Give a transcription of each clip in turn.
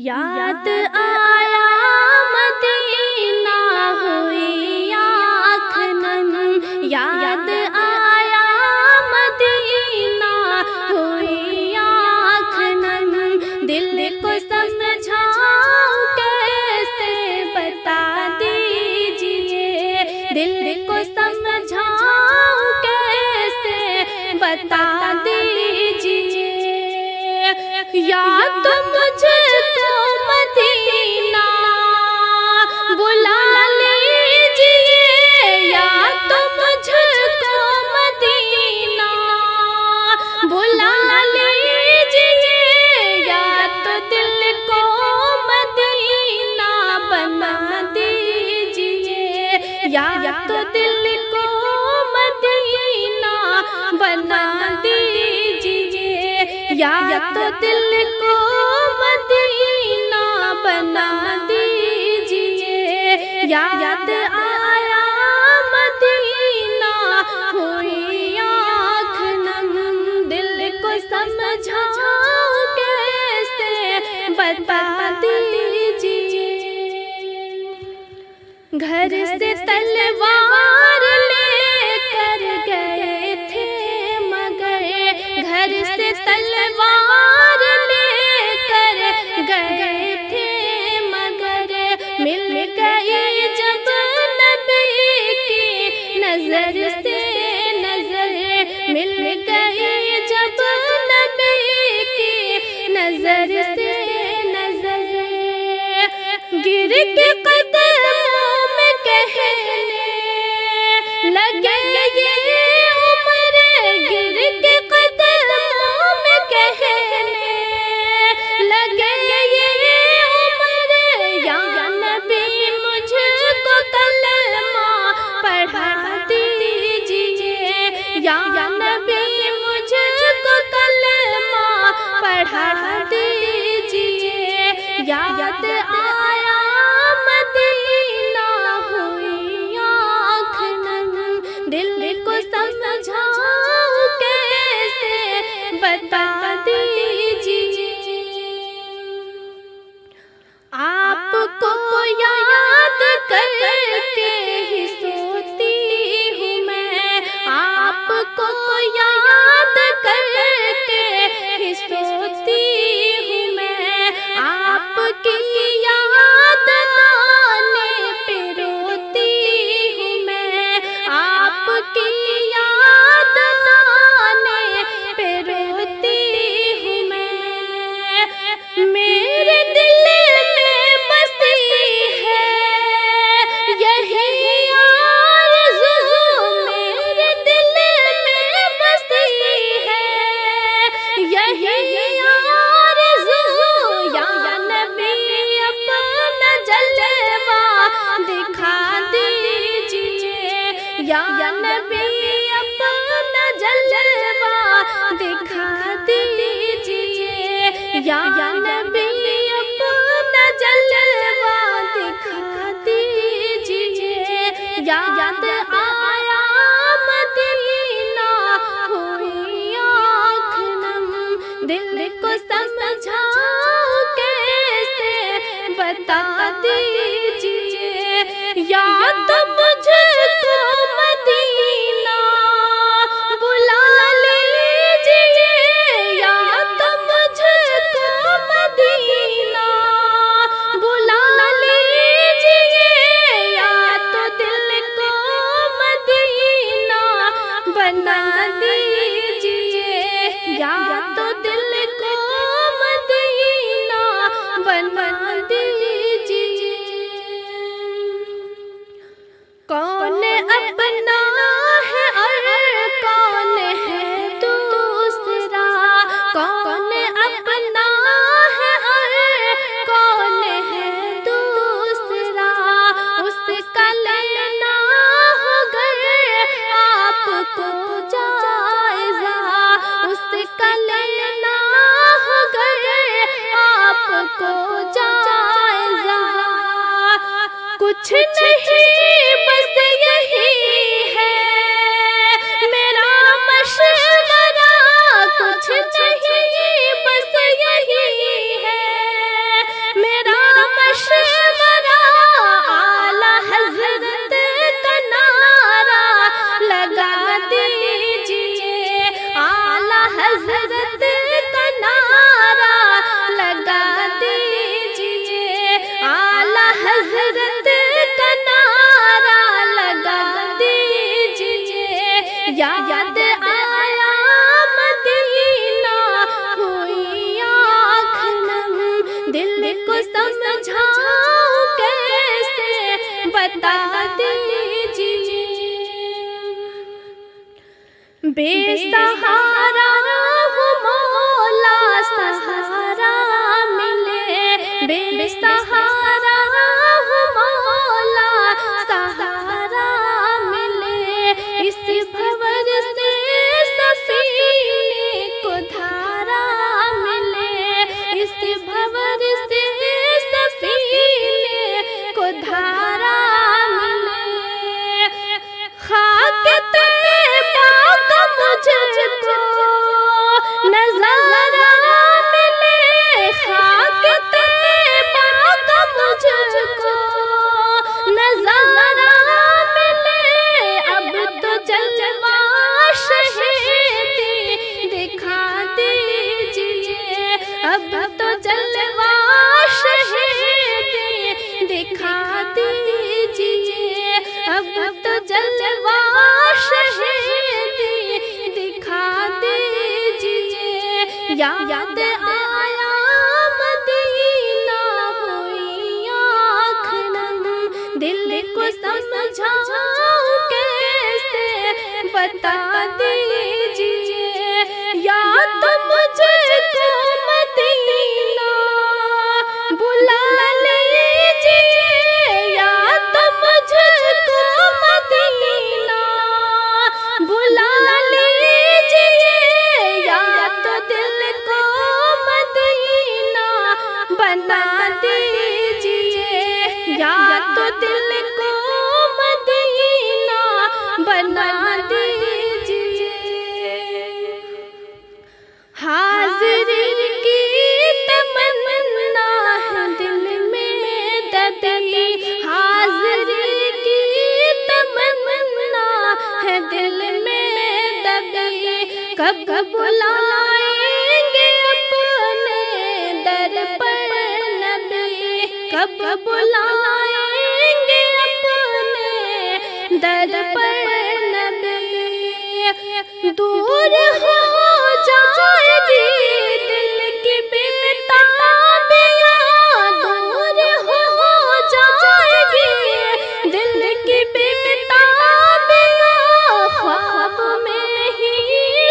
یاد آیا مدینہ ہوئی آنکھ نم، یاد آیا مدینہ ہوئی آنکھ نم، دل کو سمجھاؤ کیسے بتا دیجئے، دل کو سمجھاؤ کیسے بتا دیجئے، یا تو مجھے تو مدینہ بلا لیجئے، یا تو مجھے تو مدینہ بلا لیجئے، یا تو دل کو مدینہ بنا دیجئے، یا تو دل کو مدینہ بنا دیجئے، یا تو دل کو مدینہ بنا دیجئے، یاد آیا مدینہ ہوئی آنکھ نم، دل کو سمجھاؤ کیسے بتا دیجئے، گھر سے تلوار لے کر گئے تھے مگر، گھر سے تلوار لے کر گئے تھے مگر، مل گئی جب نبی کی نظر سے نظر، مل گئی جب نبی کی نظر سے نظر، گر کے قدموں میں کہنے لگے یہ عمر، گر کے قدموں میں کہنے لگے یہ عمر، یا نبی مجھ کو کلمہ پڑھا دیجئے، یا نبی مجھ کو کلمہ پڑھا دیجئے، یاد آیا مدینہ ہوئی آنکھ نم، دل کو سمجھاؤ کیسے بتا دیجئے، آپ کو یاد کر کے ہی سوتی ہوں میں، آپ کو یاد کر کے ہی سوتی ہوں میں، آپ کی یاد آنے پہ روتی ہوں میں، آپ کی یاد آنے پہ روتی ہوں میں، میرے دل میں بستی ہے یہی آرزو، میرے دل میں بستی ہے یہی آرزو، یا نبی اپنا جلوہ دکھا دیجئے، یا نبی اپنا جلوہ دکھا دیجئے، یا نبی اپنا جلوہ دکھا دیجئے، یاد آیا مدینہ ہوئی آنکھ نم، دل کو سمجھاؤ کیسے بتا دیجئے، یا تو مجھ کو مدینہ بلا لیجئے، یا تو مجھ کو مدینہ بلا لیجئے، یا تو دل کو مدینہ بنا دیجئے، یا تو دل کو مدینہ بنا دیجئے، کون اپنا ہے اور کون ہے دوسرا، کون اپنا ہے اور کون ہے دوسرا، اس کا لینا ہوگر آپ کو جائزہ، اس کا لینا ہوگر آپ کو جائزہ، کچھ نہیں بس یہی ہے میرا مشورہ، کچھ نہیں بس یہی ہے مشورہ اعلیٰ حضرت کا نعرہ لگا دیجیے، اعلیٰ حضرت کا نعرہ لگا دیجیے، اعلیٰ حضرت کا نعرہ لگا دیجیے۔ یاد آیا مدینہ ہوئی آنکھ نم، دل کو سمجھاؤں کیسے بتا دیجیے۔ بے سہارا ہوں مولا سہارا ملے، بے سہارا ہوں مولا سہارا ملے، اس بھور سے سفینے کو دھارا ملے، اس بھور سے سفینے کو دھارا ملے۔ خاک طیبہ کا مجھ کو نظارہ ملے، خاک طیبہ کا مجھ کو نظارہ ملے، اب تو جلوہ شہیدی دکھا دیجیے، اب تو جلوہ شہیدی دکھا دیجیے، اب تو جلوہ شہیدی دکھا دیجیے۔ یاد آیا مدینہ ہوئی آنکھ نم، دل کو سمجھاؤں کیسے بتا دیجیے۔ یا تو مجھ کو مدینہ بلا لیجیے، یا تو مجھ کو مدینہ بلا لیجیے، یا تو دل کو مدینہ بنا دیجیے، یا تو دل کو مدینہ بنا دیجیے۔ حاضری کی تمنا ہے دل میں دبی، حاضری کی تمنا ہے دل میں دبی، کب بلائیں گے اپنے در پر نبی، کب بلائیں گے اپنے در پر نبی۔ دور ہو جائے گی دل کی بےتابیاں، دور ہو جائے گی دل کی بےتابیاں، خواب میں ہی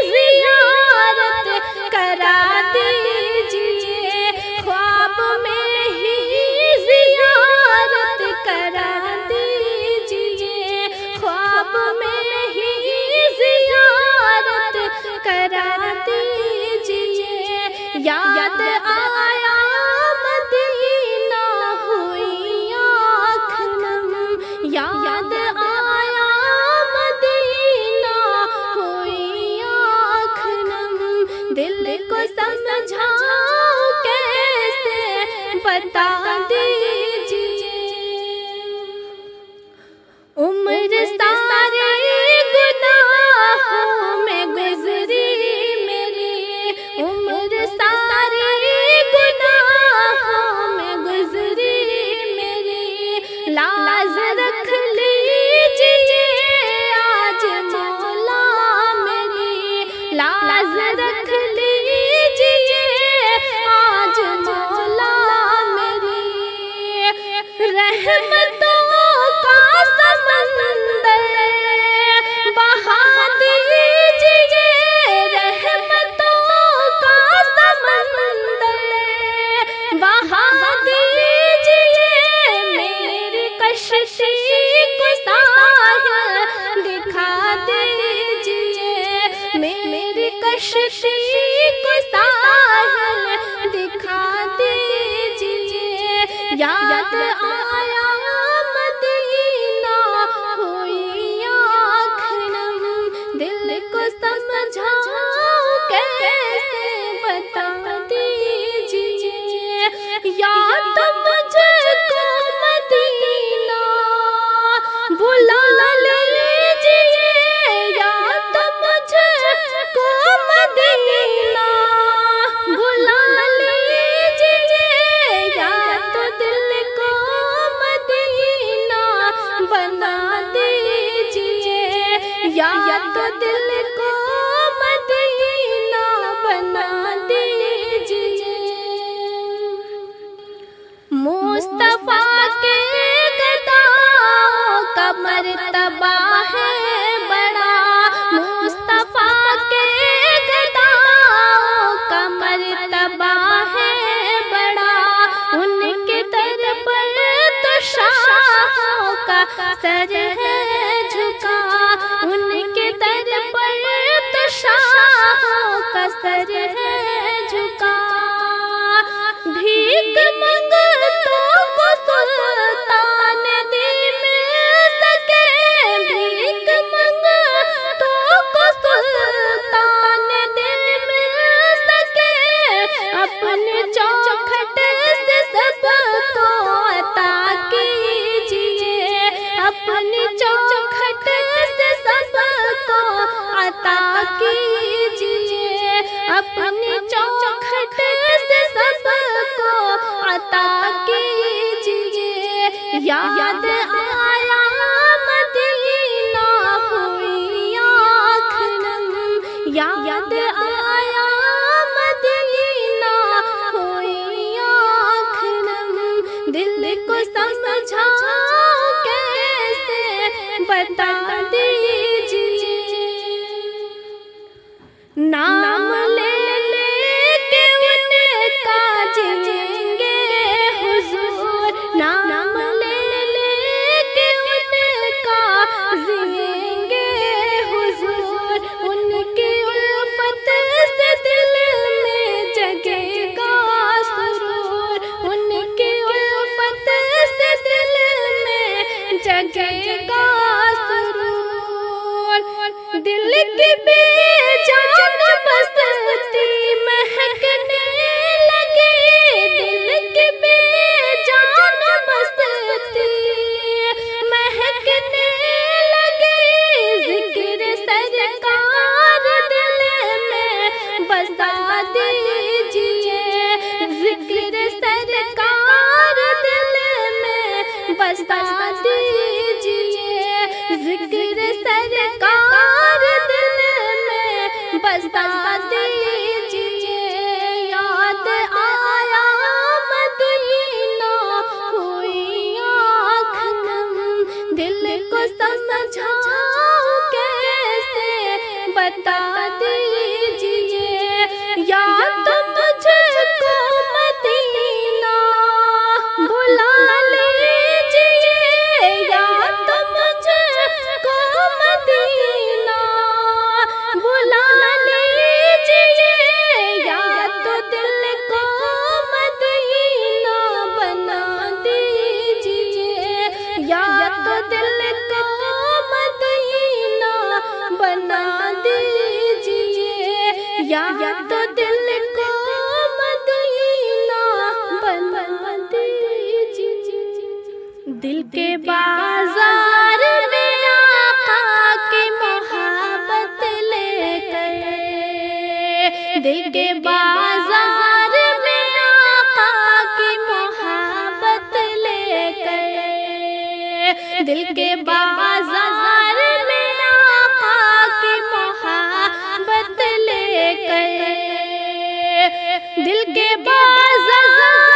زیارت کرا دیجیے، خواب میں ہی زیارت کرا دیجیے، خواب میں ہی زیارت کرا دیجیے۔ یاد آیا مدینہ ہوئی آنکھ نم، یاد آیا مدینہ ہوئی آنکھ نم، دل کو سمجھاؤں کیسے بتا دیجیے۔ عمر ساری گناہوں میں گزری میری، عمر ساری گناہوں میں گزری میری، لاز رکھ لیجیے آج مولا میری، لاز رکھ لیجیے آج مولا میری۔ رحمتوں کا سمندر بہا دیجیے، رحمتوں کا سمندر بہا دیجیے، میری کشتی کو ساحل دکھا دیجیے، میری کشتی کو ساحل دکھا دیجیے۔ یاد آیا مدینہ ہوئی آنکھ نم، دل کو سمجھاؤں کیسے بتا دیجیے۔ یا تو مجھ مصطفیٰ کے گداؤں کا مرتبہ ہے بڑا، مصطفیٰ کے گداؤں کا مرتبہ ہے بڑا، ان کے در پر تو شاہوں کا سر ہے جھکا، ان کے در پر تو شاہوں کا سر ہے جھکا، بھیک منگتوں کو سلطان دل مل سکے، بھیک منگتوں کو سلطان دل مل سکے، اپنے چوکھٹ سے سب کو عطا کیجیے، اپنے چوکھٹ سے سب کو عطا کیجیے، اپنے چوکھٹ سے سب کو عطا کیجیے، یاد آیا مدینہ ہوئی آنکھ نم، یاد آیا مدینہ ہوئی آنکھ نم، دل کو سمجھاؤ کیسے بتا دیجیے، نام لے لے کے ان کا جئیں گے حضور، نام لے لے کے ان کا جئیں گے حضور، ان کی الفت سے دل میں جگے گا سرور، ان کی الفت سے دل میں جگے گا سرور، دل کی بے جان بستی مہکنے لگے، دل کی بے جان بستی مہکنے لگے، ذکر سرکار دل میں بسا دیجیے، ذکر سرکار دل میں بسا دیجیے، ذکر سرکار دل میں بسا دیجیے، یاد آیا مدینہ ہوئی آنکھ نم، دل کو سمجھاؤ کیسے بتا دیجیے، یا تو مجھ کو مدینہ بلا لیجیے، یا تو مجھ کو مدینہ بلا لیجیے، یا تو دل کو مدینہ بنا دیجیے، یا تو دل کو مدینہ بنا دیجیے، یا تو دل کو مدینہ بنا دیجیے، دل کے بازار میں آقا کی محبت لے کر، دل کے بازار میں آقا کی محبت لے کر، دل کے بازار میں آقا کی محبت لے کر، دل کے بازار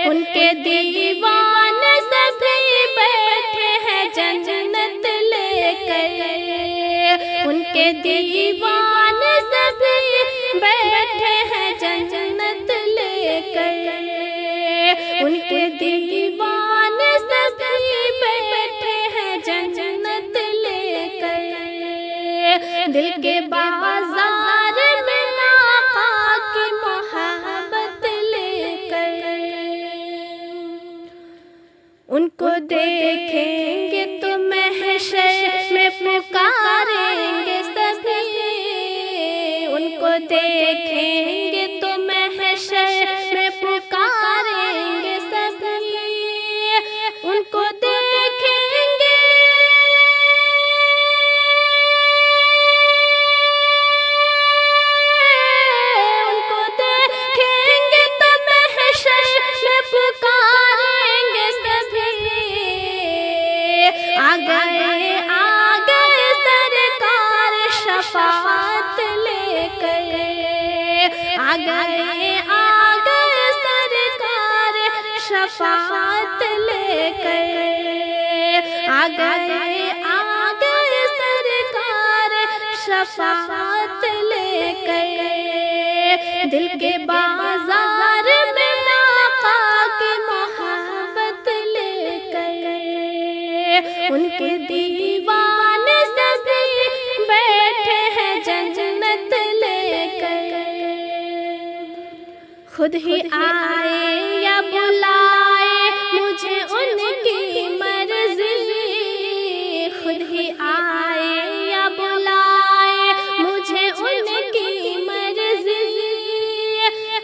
ان کے دیوان سبھی بیٹھے ہیں جنت لے کر، ان کے دیوان سبھی بیٹھے ہیں جنت لے کر، ان کے دیوان سبھی بیٹھے ہیں جنت لے کر، دل کے بازار میں آقا کی محبت لے کر، ان کو دیکھیں گے تو محشر میں پکاریں گے سبھی، ان کو دیکھیں گے تو محشر میں پکاریں گے سبھی، ان کو دیکھیں گے تو محشر میں پکاریں گے شفاعت لے کر آ گئے سرکار شفاعت لے کر دل کے بازار میں آقا کی محبت لے کر ان کے دیوانے سبھی بیٹھے ہیں جنت لے کر خود ہی آئے یا بلائے مجھے ان کی مرضی خود ہی آئے یا بلائے مجھے ان کی مرضی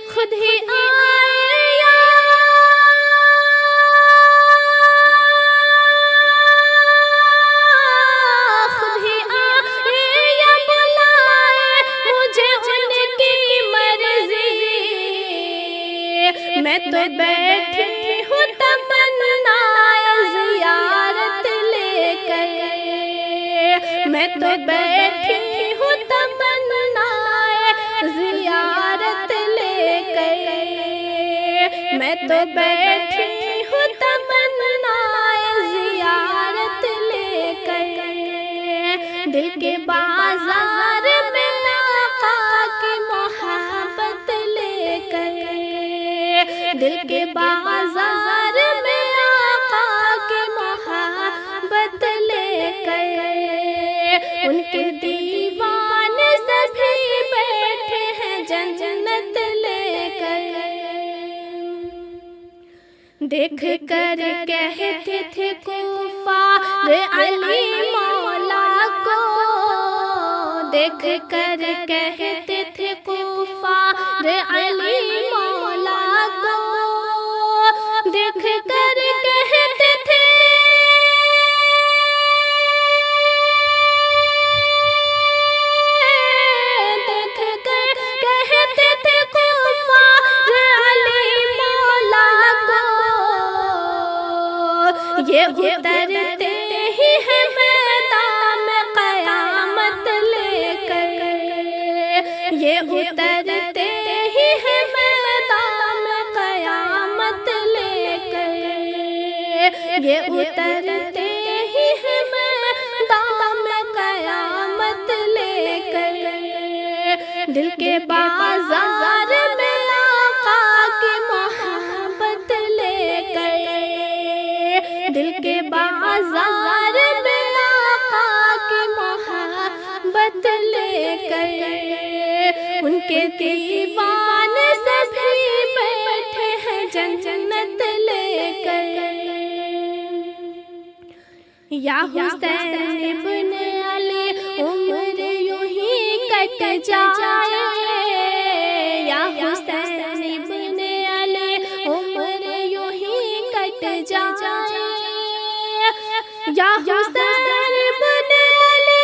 خود ہی آئے یا خود ہی آئے یا بلائے مجھے ان کی مرضی میں تو بیٹھی ہوں تمنا زیارت لے کر میں تو بیٹھی ہوں تمنا زیارت لے کر میں تو بیٹھی ہوں تمنا زیارت لے کر دل کے بازار میں آقا کی محبت لے کر دل کے بازار میں آقا کی محبت لے کر ان کے دیوانے سبھی بیٹھے ہیں جنت لے کر دیکھ کر کہتے تھے کفار علی مولا کو دیکھ کر کہتے تھے کفار علی مولا کو دیکھ کر کہتے تھے دیکھ کر کہتے تھے کفار علی مولا کو یہ اترتے ہی ہے میدان قیامت لے کر یہ اترتے ہی ہے میدان قیامت لے کر یہ اترتے ہی ہے میدان قیامت لے کر دل کے بازار میں آقا کی محبت لے کر دل کے بازار میں آقا کی محبت لے کر ان کے دیوانے سبھی بیٹھے ہیں جنت لے کر یا حسین ابن علی عمر یوں ہی کٹ جائے یا حسین ابن علی عمر یوں ہی کٹ جائے یا حسین ابن علی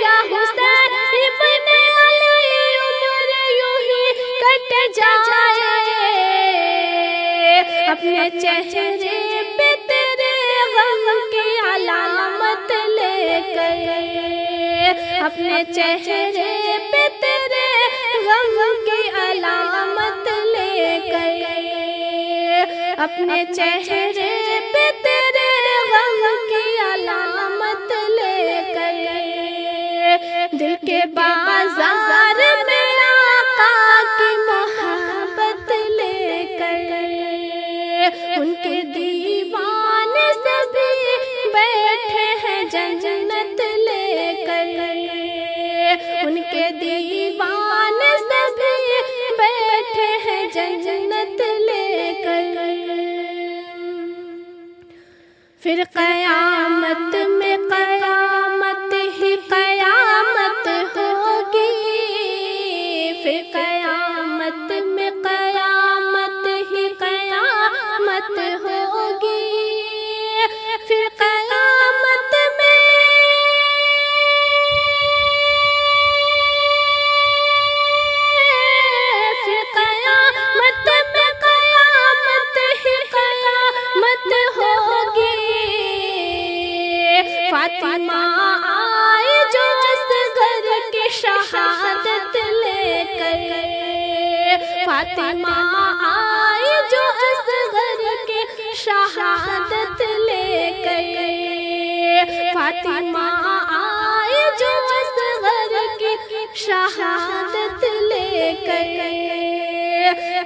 یا حسین ابن علی عمر یوں ہی کٹ جائے اپنے چہرے پہ تیرے غم کی علامت لے کر اپنے چہرے پہ تیرے غم کی علامت لے کر اپنے چہرے پہ تیرے غم کی علامت لے کر دل کے بازار میں آقا کی محبت لے کر ان کے دیوانے سبھی بیٹھے ہیں جنت لے کر ان کے دیوانے سبھی بیٹھے ہیں جنت لے کر پھر قیامت میں قیامت ہی قیامت ہوگی پھر قیامت میں قیامت ہی قیامت ہوگی پھر قیامت میں پھر قیامت میں قیامت ہی قیامت ہوگی فاطمہ آئی جو اصغر کی شہادت لے کر، فاطمہ آئی جو اصغر کی شہادت لے کر،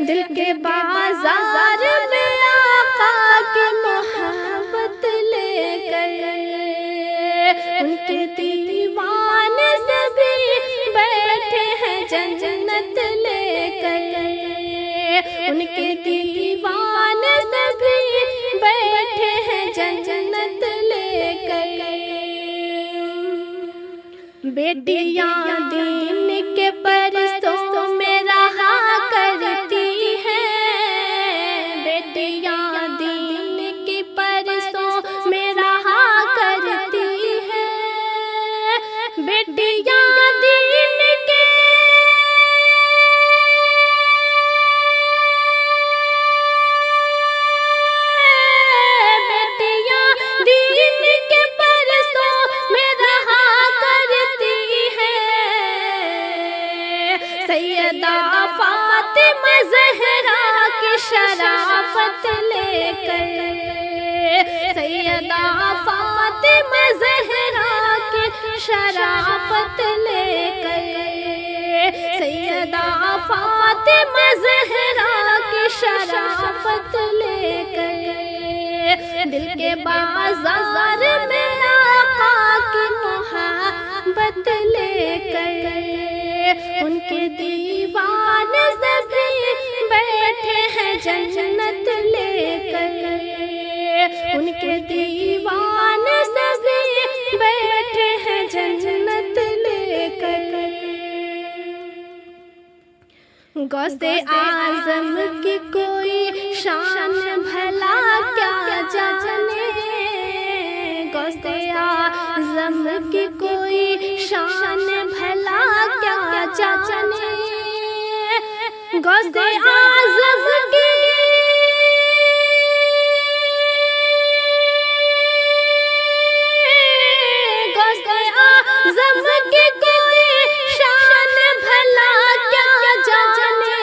دل کے بازار میں آقا کی محبت لے کر، ان کے دیوانے سبھی بیٹھے ہیں جنت لے کر، ان کے دیوانے سبھی بیٹھے ہیں جنت لے کر، بیٹیاں دین کے پرستوں میں رہا کرتی ہیں، بیٹیاں دین کے پرستوں میں رہا کرتی ہیں، بیٹیاں دین کے سیدہ فاطمہ زہرا کی شرافت لے کر، سیدہ فاطمہ زہرا کی شرافت لے کر، سیدہ فاطمہ زہرا کی شرافت لے کر، دل کے بازار میں آقا کی محبت لے کر، ان کے دیوانے سبھی بیٹھے ہیں جنت لے کر، ان کے دیوانے سبھی بیٹھے ہیں جنت لے کر، غوث اعظم کی کوئی شان بھلا کیا جانے، غوث اعظم کی کوئی شان بھلا کیا جانے، غوث اعظم کی غوث اعظم کی کوئی شان بھلا کیا جانے،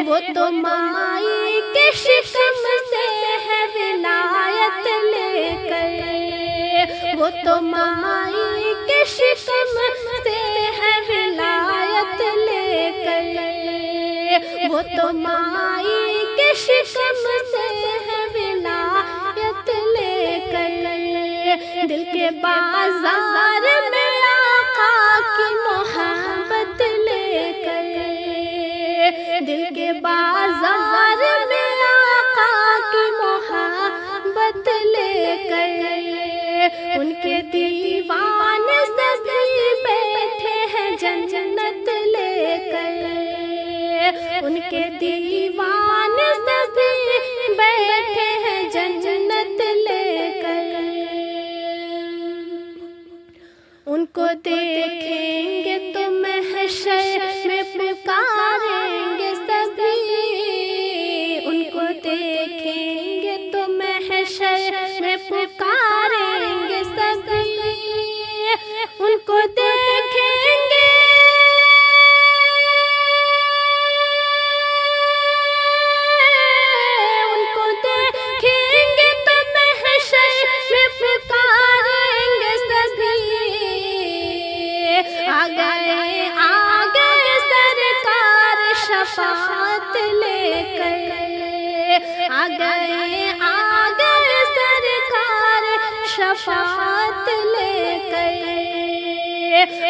وہ تو مائی کے شکم سے ہے ولایت لے کر، وہ تو مائی کے شکم سے ہے ولایت لے کر، وہ تو مائی کے شکم سے ہے ولایت لے کر، دل کے بازار میں آقا کی محبت لے کر، دل کے بازار میں آقا کی محبت لے کر، ان کے دیوانے سبھی بیٹھے ہیں جنت لے کر، ان کے دیوانے سبھی بیٹھے ہیں جنت لے کر، ان کو دیکھیں گے تو محشر میں پکاریں گے سبھی، ان کو دیکھیں گے تو محشر میں پکاریں گے سبھی، ان کو دیکھیں گے ان کو دیکھیں گے تو محشر میں پکاریں گے سبھی، آ گئے سرکار شفاعت لے کر، آ گئے سرکار شفاعت لے کر،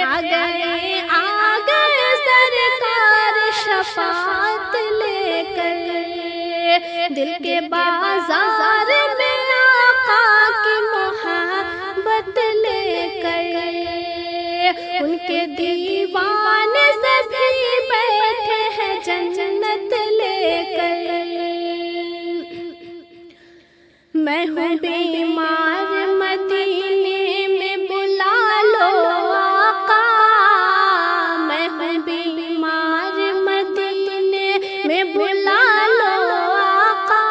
آ گئے سرکار شفاعت لے کر، دل کے بازار میں آقا کی محبت لے کر، ان کے دیوانے سبھی بیٹھے ہیں جنت لے کر، میں ہوں بیمار مدینے میں بلا لو آقا، میں ہوں بیمار مدینے میں بلا لو آقا،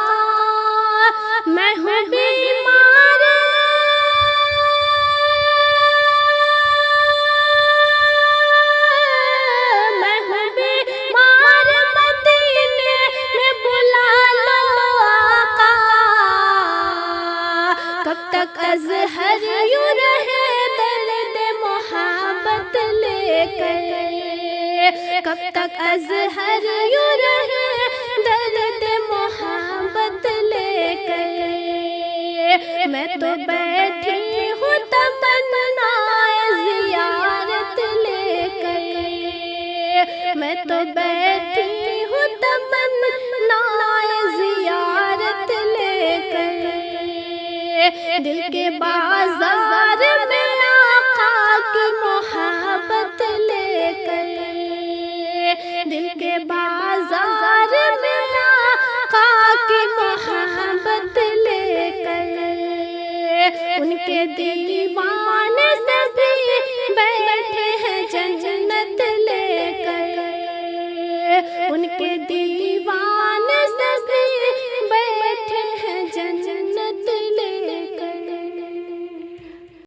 میں ہوں بیمار میں ہوں بیمار کب تک ازہر یوں رہے درد محبت لے کر، میں تو بیٹھی ہوں تمنا زیارت لے کر، میں تو